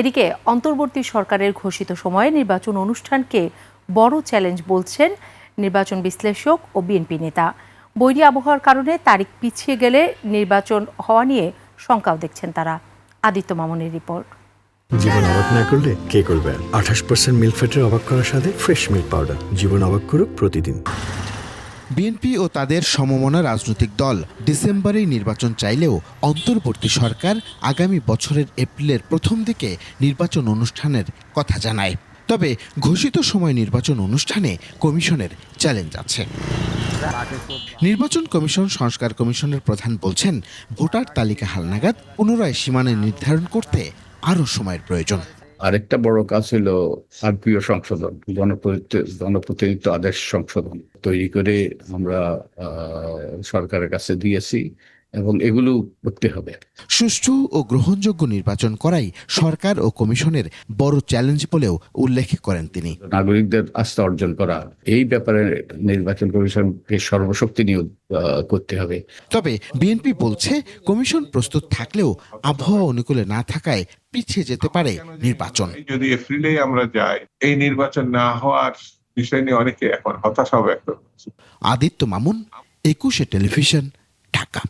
এদিকে অন্তর্বর্তী সরকারের ঘোষিত সময়ে নির্বাচন অনুষ্ঠানকে বড় চ্যালেঞ্জ বলছেন নির্বাচন বিশ্লেষক ও বিএনপি নেতা। বৈরী আবহাওয়ার কারণে তারিখ পিছিয়ে গেলে নির্বাচন হওয়া নিয়ে শঙ্কাও দেখছেন তারা। আদিত্য মামুনের রিপোর্ট। জীবন অবাক না করলে কে করবে? 28% মিল্ক ফ্যাটের অবাক করার সাথে ফ্রেশ মিল্ক পাউডার। জীবন অবাক করুক প্রতিদিন। বিএনপি ও তাদের সমমনা রাজনৈতিক দল ডিসেম্বরেই নির্বাচন চাইলেও অন্তর্বর্তী সরকার আগামী বছরের এপ্রিলের প্রথম দিকে নির্বাচন অনুষ্ঠানের কথা জানায়। তবে ঘোষিত সময় নির্বাচন অনুষ্ঠানে কমিশনের চ্যালেঞ্জ আছে। নির্বাচন কমিশন সংস্কার কমিশনের প্রধান বলছেন, ভোটার তালিকা হালনাগাদ পুনরায় সীমানা নির্ধারণ করতে আরও সময়ের প্রয়োজন। আরেকটা বড় কাজ হলো আরপিও সংশোধন, জনপ্রতিনিধিত্ব আদেশ সংশোধন তৈরি করে আমরা সরকারের কাছে দিয়েছি এবং এগুলো করতে হবে। সুষ্ঠু ও গ্রহণযোগ্য নির্বাচন করাই সরকার ও কমিশনের বড় চ্যালেঞ্জ বলেও উল্লেখ করেন তিনি। নাগরিকদের আস্থা অর্জন করা, এই ব্যাপারে নির্বাচন কমিশনকে সর্বশক্তি নিয়োগ করতে হবে। তবে বিএনপি বলছে, কমিশন প্রস্তুত থাকলেও আবহাওয়া অনুকূলে না থাকায় পিছিয়ে যেতে পারে নির্বাচন। যদি এপ্রিলে আমরা যাই, এই নির্বাচন না হওয়ার বিষয় নিয়ে অনেকে এখন হতাশা ব্যক্ত করছে। আদিত্য মামুন, 21 টেলিভিশন, ঢাকা।